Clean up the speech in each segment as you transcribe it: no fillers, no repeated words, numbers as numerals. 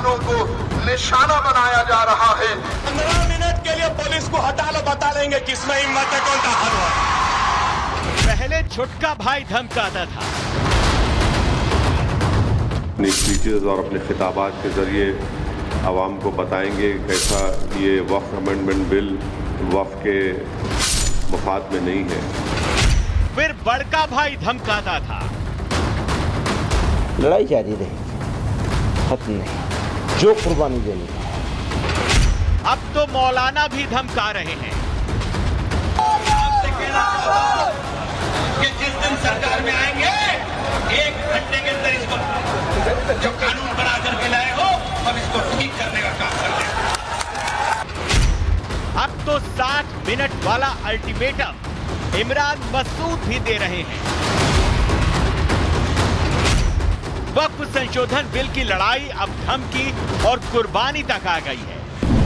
मुसलमानों को निशाना बनाया जा रहा है। 15 मिनट के लिए पुलिस को हटा लो, बता लेंगे किसमें हिम्मत है, कौन सा हर है। पहले छुटका भाई धमकाता था, अपनी स्पीचेस और अपने खिताबात के जरिए आवाम को बताएंगे कैसा ये वक्फ अमेंडमेंट बिल वक्फ के मफाद में नहीं है। फिर बड़का भाई धमकाता था, लड़ाई जारी रहेगी, खत्म नहीं, जो कुर्बानी देनी है। अब तो मौलाना भी धमका रहे हैं। आपसे कहना चाहता हूं कि जिस दिन सरकार में आएंगे 1 घंटे के अंदर इसको जो कानून बना करके लाए हो हम इसको ठीक करने का काम कर रहे हैं। अब तो 60 मिनट वाला अल्टीमेटम इमरान मसूद भी दे रहे हैं। वक्फ संशोधन बिल की लड़ाई अब धमकी और कुर्बानी तक आ गई है।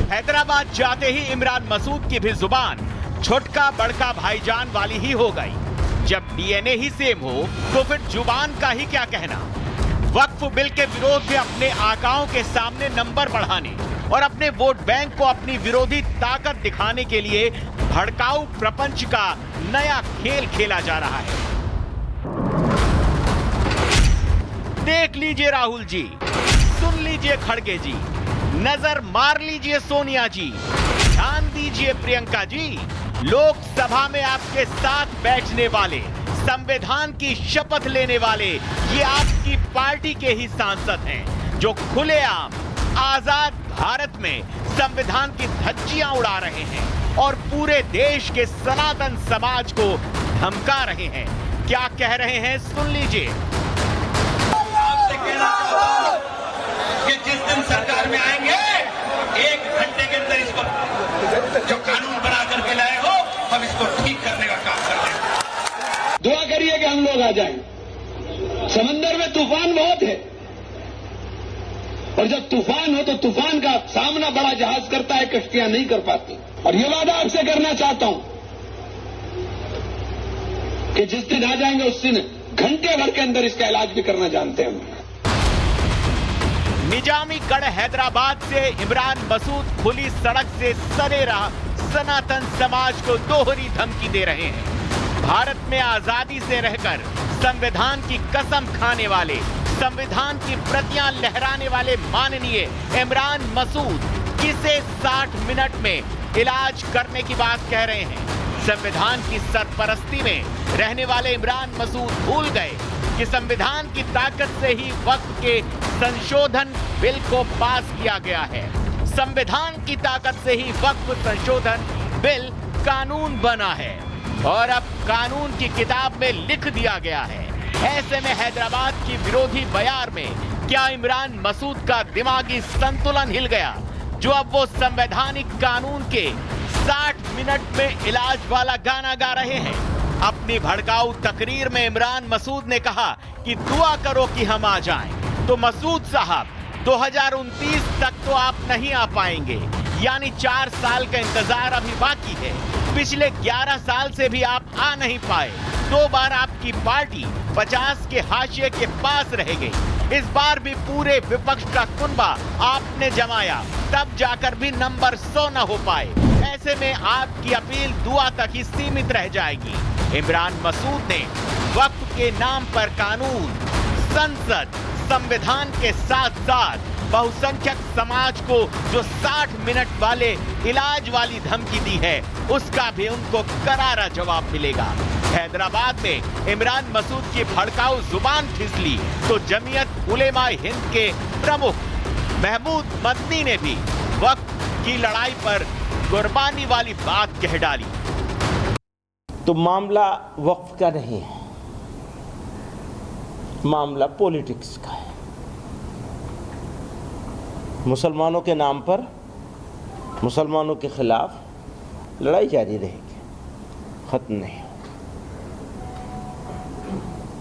हैदराबाद जाते ही इमरान मसूद की भी जुबान छोटका बड़का भाईजान वाली ही हो गई। जब डीएनए ही सेम हो तो फिर जुबान का ही क्या कहना। वक्फ बिल के विरोध में अपने आकाओं के सामने नंबर बढ़ाने और अपने वोट बैंक को अपनी विरोधी ताकत दिखाने के लिए भड़काऊ प्रपंच का नया खेल खेला जा रहा है। देख लीजिए राहुल जी, सुन लीजिए खड़गे जी, नजर मार लीजिए सोनिया जी, ध्यान दीजिए प्रियंका जी। लोकसभा में आपके साथ बैठने वाले, संविधान की शपथ लेने वाले ये आपकी पार्टी के ही सांसद हैं जो खुलेआम आजाद भारत में संविधान की धज्जियां उड़ा रहे हैं और पूरे देश के सनातन समाज को धमका रहे हैं। क्या कह रहे हैं सुन लीजिए। आपसे कहना चाहता हूं कि जिस दिन सरकार में आएंगे 1 घंटे के अंदर इसको जो कानून बना करके लाए हो हम इसको ठीक करने का काम कर रहे हैं। दुआ करिए कि हम लोग आ जाएं। समंदर में तूफान बहुत है और जब तूफान हो तो तूफान का सामना बड़ा जहाज करता है, कश्तियां नहीं कर पाती। और ये वादा आपसे करना चाहता हूं कि जिस दिन आ जाएंगे उस दिन घंटे भर के अंदर इसका इलाज भी करना जानते हैं हम। निजामी गढ़ हैदराबाद से इमरान मसूद खुली सड़क से सरेरा सनातन समाज को दोहरी धमकी दे रहे हैं। भारत में आजादी से रहकर संविधान की कसम खाने वाले, संविधान की प्रतियां लहराने वाले माननीय इमरान मसूद किसे 60 मिनट में इलाज करने की बात कह रहे हैं। संविधान की सरपरस्ती में रहने वाले इमरान मसूद भूल गए कि संविधान की ताकत से ही वक्फ के संशोधन बिल को पास किया गया है। संविधान की ताकत से ही वक्फ संशोधन बिल कानून बना है और अब कानून की किताब में लिख दिया गया है। ऐसे में हैदराबाद की विरोधी बयार में क्या इमरान मसूद का दिमागी संतुलन हिल गया जो अब वो संवैधानिक कानून के 60 मिनट में इलाज वाला गाना गा रहे हैं। अपनी भड़काऊ तकरीर में इमरान मसूद ने कहा कि दुआ करो कि हम आ जाएं। तो मसूद साहब 2029 तक तो आप नहीं आ पाएंगे, यानी 4 साल का इंतजार अभी बाकी है। पिछले 11 साल से भी आप आ नहीं पाए। 2 बार आपकी पार्टी 50 के हाशिए के पास रह गई। इस बार भी पूरे विपक्ष का कुनबा आपने जमाया, तब जाकर भी नंबर 100 न हो पाए। ऐसे में आपकी अपील दुआ तक ही सीमित रह जाएगी। इमरान मसूद ने वक्फ के नाम पर कानून, संसद, संविधान के साथ साथ बहुसंख्यक समाज को जो 60 मिनट वाले इलाज वाली धमकी दी है, उसका भी उनको करारा जवाब मिलेगा। हैदराबाद में इमरान मसूद की भड़काऊ जुबान फिसली तो जमीयत उलेमा हिंद के प्रमुख महमूद मदनी ने भी वक्फ की लड़ाई पर कुर्बानी वाली बात कह डाली। तो मामला वक्फ का नहीं है, मामला पॉलिटिक्स का है। मुसलमानों के नाम पर, मुसलमानों के खिलाफ लड़ाई जारी रहेगी, खत्म नहीं।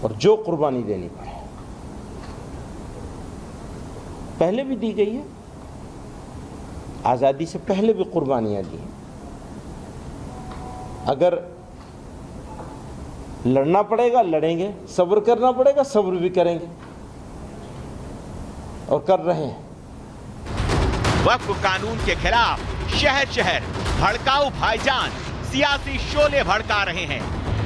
और जो कुर्बानी देनी पड़े, पहले भी दी गई है, आज़ादी से पहले भी कुर्बानियां दी। अगर लड़ना पड़ेगा लड़ेंगे, सब्र करना पड़ेगा सब्र भी करेंगे और कर रहे हैं। वक्फ कानून के खिलाफ शहर शहर भड़काऊ भाईजान सियासी शोले भड़का रहे हैं,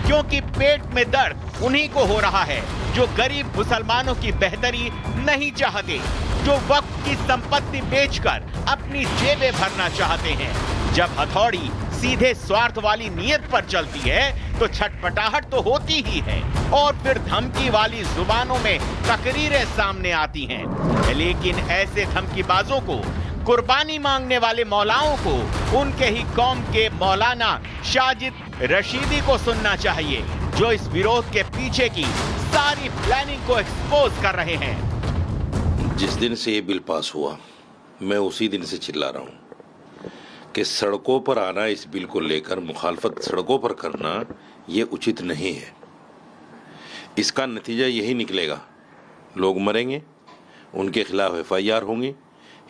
क्योंकि पेट में दर्द उन्हीं को हो रहा है जो गरीब मुसलमानों की बेहतरी नहीं चाहते, जो वक्फ की संपत्ति बेचकर अपनी जेबें भरना चाहते हैं। जब हथौड़ी सीधे स्वार्थ वाली नीयत पर चलती है तो छटपटाहट तो होती ही है, और फिर धमकी वाली जुबानों में तकरीरें सामने आती हैं। लेकिन ऐसे धमकीबाजों को, कुर्बानी मांगने वाले मौलाओं को उनके ही कौम के मौलाना साजिद रशीदी को सुनना चाहिए, जो इस विरोध के पीछे की सारी प्लानिंग को एक्सपोज कर रहे हैं। जिस दिन से ये बिल पास हुआ, मैं उसी दिन से चिल्ला रहा हूं कि सड़कों पर आना, इस बिल को लेकर मुखालफत सड़कों पर करना ये उचित नहीं है। इसका नतीजा यही निकलेगा, लोग मरेंगे, उनके खिलाफ FIR होंगी,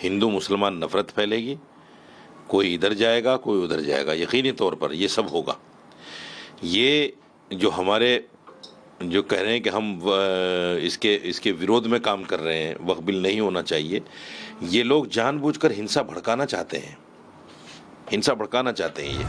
हिंदू मुसलमान नफरत फैलेगी, कोई इधर जाएगा कोई उधर जाएगा, यकीनी तौर पर ये सब होगा। ये जो हमारे जो कह रहे हैं कि हम इसके विरोध में काम कर रहे हैं, वक्फ बिल नहीं होना चाहिए, ये लोग जानबूझकर हिंसा भड़काना चाहते हैं, हिंसा भड़काना चाहते हैं। ये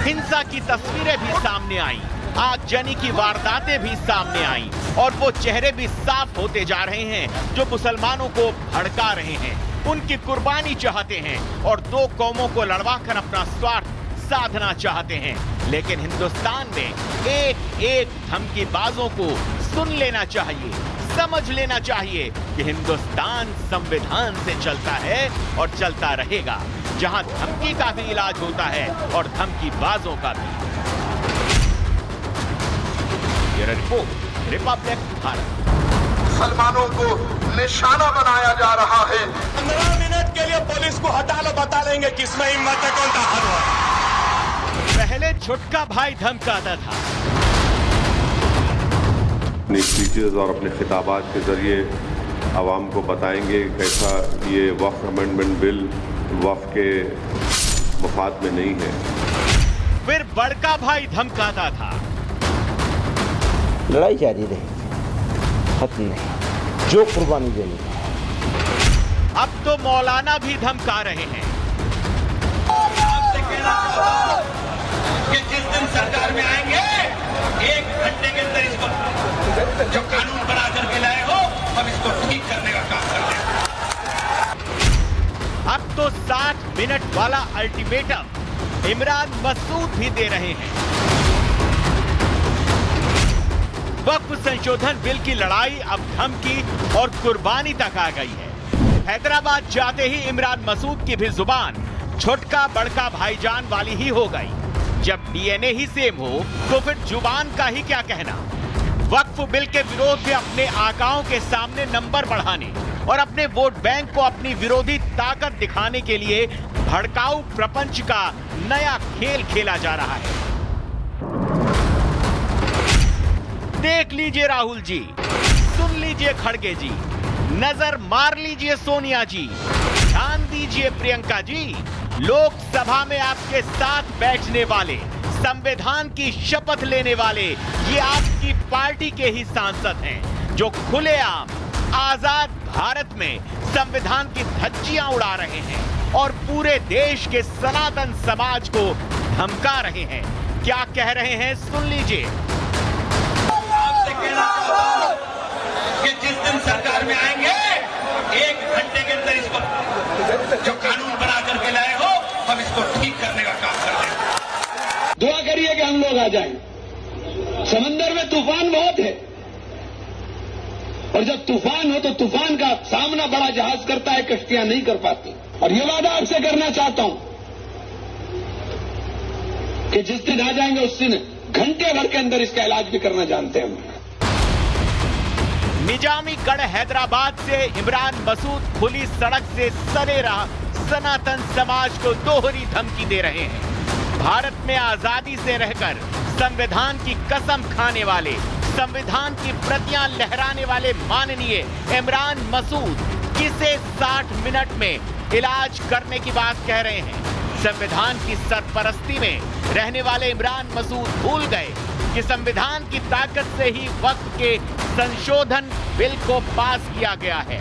हिंसा की तस्वीरें भी सामने आई, आगजनी की वारदातें भी सामने आई, और वो चेहरे भी साफ होते जा रहे हैं जो मुसलमानों को भड़का रहे हैं, उनकी कुर्बानी चाहते हैं और दो कौमों को लड़वाकर अपना स्वार्थ साधना चाहते हैं। लेकिन हिंदुस्तान में एक एक धमकीबाजों को सुन लेना चाहिए, समझ लेना चाहिए कि हिंदुस्तान संविधान से चलता है और चलता रहेगा, जहां धमकी का भी इलाज होता है और धमकीबाजों का भी। Report, Republic Bharat. मुसलमानों को निशाना बनाया जा रहा है। 15 मिनट के लिए पुलिस को हटा लो, बता देंगे किसमें हिम्मत है, कौन ताकत है। पहले छुटका भाई धमकाता था, अपनी स्पीचेस और अपने खिताबात के जरिए आवाम को बताएंगे कैसा ये वक्फ अमेंडमेंट बिल वक्फ के मफाद में नहीं है। फिर बड़का भाई धमकाता था, लड़ाई जारी रहेगी, खत्म नहीं, जो कुर्बानी देनी है। अब तो मौलाना भी धमका रहे हैं। आपसे कहना चाहता हूं कि जिस दिन सरकार में आएंगे, 1 घंटे के अंदर इसको जो कानून बना करके लाए हो, हम इसको ठीक करने का काम कर रहे हैं। अब तो 60 मिनट वाला अल्टीमेटम इमरान मसूद भी दे रहे हैं। वक्फ संशोधन बिल की लड़ाई अब धमकी और कुर्बानी तक आ गई है। हैदराबाद जाते ही इमरान मसूद की भी जुबान छोटका बड़का भाईजान वाली ही हो गई। जब DNA ही सेम हो तो फिर जुबान का ही क्या कहना। वक्फ बिल के विरोध में अपने आकाओं के सामने नंबर बढ़ाने और अपने वोट बैंक को अपनी विरोधी ताकत दिखाने के लिए भड़काऊ प्रपंच का नया खेल खेला जा रहा है। देख लीजिए राहुल जी, सुन लीजिए खड़गे जी, नजर मार लीजिए सोनिया जी, ध्यान दीजिए प्रियंका जी। लोकसभा में आपके साथ बैठने वाले, संविधान की शपथ लेने वाले ये आपकी पार्टी के ही सांसद हैं, जो खुलेआम आजाद भारत में संविधान की धज्जियां उड़ा रहे हैं और पूरे देश के सनातन समाज को धमका रहे हैं। क्या कह रहे हैं, सुन लीजिए। आपसे कहना चाहता हूं कि जिस दिन सरकार में आएंगे, 1 घंटे के अंदर इसको जो कानून बना करके लाए हो, हम इसको ठीक करने का काम कर रहे हैं। दुआ करिए कि हम लोग आ जाएं। समंदर में तूफान बहुत है, और जब तूफान हो तो तूफान का सामना बड़ा जहाज करता है, कश्तियां नहीं कर पाती। और ये वादा आपसे करना चाहता हूं कि जिस दिन आ जाएंगे उस दिन घंटे भर के अंदर इसका इलाज भी करना जानते हैं हम। निजामी गढ़ हैदराबाद से इमरान मसूद खुली सड़क से सरेरा सनातन समाज को दोहरी धमकी दे रहे हैं। भारत में आजादी से रहकर संविधान की कसम खाने वाले, संविधान की प्रतियां लहराने वाले माननीय इमरान मसूद किसे 60 मिनट में इलाज करने की बात कह रहे हैं। संविधान की सरपरस्ती में रहने वाले इमरान मसूद भूल गए कि संविधान की ताकत से ही वक्फ के संशोधन बिल को पास किया गया है।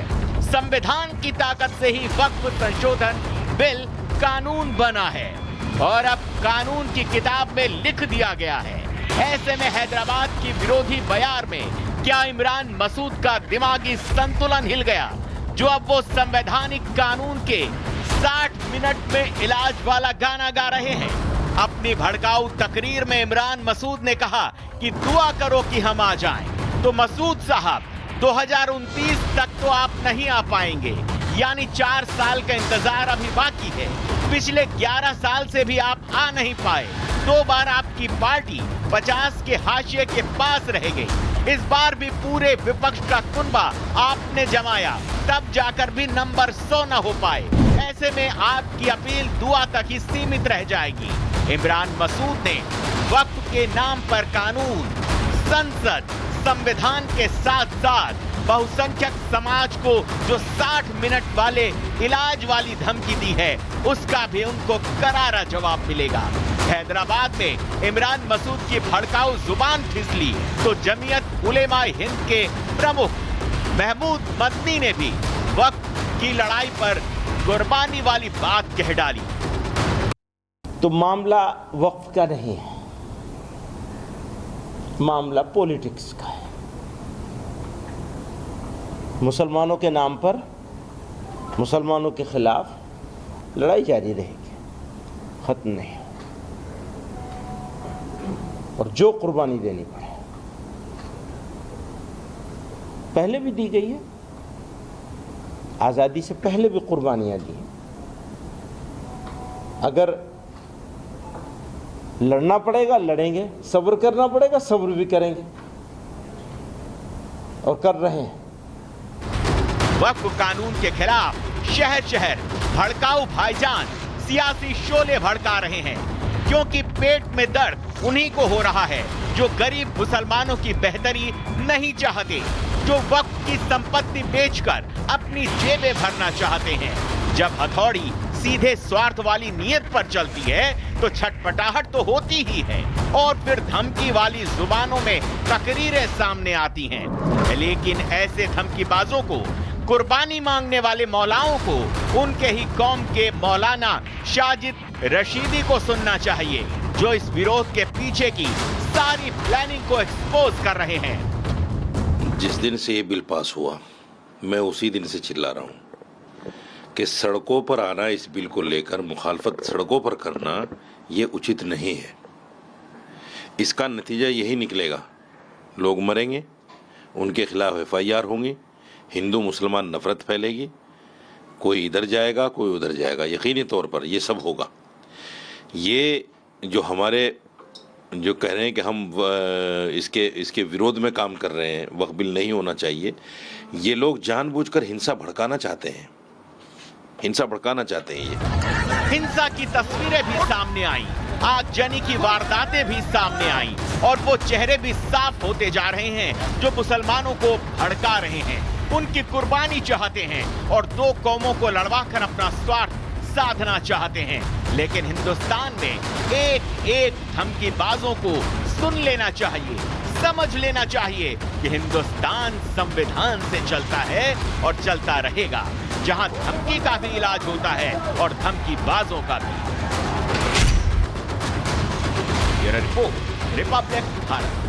संविधान की ताकत से ही वक्फ संशोधन बिल कानून बना है और अब कानून की किताब में लिख दिया गया है। ऐसे में हैदराबाद की विरोधी बयार में क्या इमरान मसूद का दिमागी संतुलन हिल गया, जो अब वो संवैधानिक कानून के 60 मिनट में इलाज वाला गाना गा रहे हैं। अपनी भड़काऊ तकरीर में इमरान मसूद ने कहा कि दुआ करो कि हम आ जाएं। तो मसूद साहब 2029 तक तो आप नहीं आ पाएंगे, यानी 4 साल का इंतजार अभी बाकी है। पिछले 11 साल से भी आप आ नहीं पाए। 2 बार आपकी पार्टी 50 के हाशिए के पास रह गई। इस बार भी पूरे विपक्ष का कुनबा आपने जमाया, तब जाकर भी नंबर 100 न हो पाए। ऐसे में आपकी अपील दुआ तक ही सीमित रह जाएगी। इमरान मसूद ने वक्फ के नाम पर कानून, संसद, संविधान के साथ साथ बहुसंख्यक समाज को जो 60 मिनट वाले इलाज वाली धमकी दी है, उसका भी उनको करारा जवाब मिलेगा। हैदराबाद में इमरान मसूद की भड़काऊ जुबान फिसली तो जमीयत उलेमा हिंद के प्रमुख महमूद मदनी ने भी वक्फ की लड़ाई पर कुर्बानी वाली बात कह डाली। तो मामला वक्फ का नहीं है, मामला पॉलिटिक्स का है। मुसलमानों के नाम पर, मुसलमानों के खिलाफ लड़ाई जारी रहेगी, खत्म नहीं। और जो कुर्बानी देनी पड़े, पहले भी दी गई है, आज़ादी से पहले भी कुर्बानियां दी। अगर लड़ना पड़ेगा लड़ेंगे, सब्र करना पड़ेगा सब्र भी करेंगे और कर रहे हैं। वक्फ कानून के खिलाफ शहर शहर भड़काऊ भाईजान सियासी शोले भड़का रहे हैं, क्योंकि पेट में दर्द उन्हीं को हो रहा है जो गरीब मुसलमानों की बेहतरी नहीं चाहते, जो वक्फ की संपत्ति बेचकर अपनी जेबें भरना चाहते हैं। जब हथौड़ी सीधे स्वार्थ वाली नीयत पर चलती है तो छटपटाहट तो होती ही है, और फिर धमकी वाली जुबानों में तकरीरें सामने आती हैं। लेकिन ऐसे धमकीबाजों को, कुर्बानी मांगने वाले मौलाओं को उनके ही कौम के मौलाना साजिद रशीदी को सुनना चाहिए, जो इस विरोध के पीछे की सारी प्लानिंग को एक्सपोज कर रहे हैं। जिस दिन से ये बिल पास हुआ, मैं उसी दिन से चिल्ला रहा हूँ कि सड़कों पर आना, इस बिल को लेकर मुखालफत सड़कों पर करना, ये उचित नहीं है। इसका नतीजा यही निकलेगा, लोग मरेंगे, उनके खिलाफ FIR होंगी, हिंदू मुसलमान नफरत फैलेगी, कोई इधर जाएगा कोई उधर जाएगा, यकीनी तौर पर ये सब होगा। ये जो हमारे जो कह रहे हैं कि हम इसके विरोध में काम कर रहे हैं, वक्फ बिल नहीं होना चाहिए, ये लोग जानबूझकर हिंसा भड़काना चाहते हैं, हिंसा भड़काना चाहते हैं। ये हिंसा की तस्वीरें भी सामने आई, आगजनी की वारदातें भी सामने आई, और वो चेहरे भी साफ होते जा रहे हैं जो मुसलमानों को भड़का रहे हैं, उनकी कुर्बानी चाहते हैं और 2 कौमों को लड़वाकर अपना स्वार्थ साधना चाहते हैं। लेकिन हिंदुस्तान में एक धमकीबाजों को सुन लेना चाहिए, समझ लेना चाहिए कि हिंदुस्तान संविधान से चलता है और चलता रहेगा, जहां धमकी का भी इलाज होता है और धमकीबाजों का भी। Report Republic Bharat.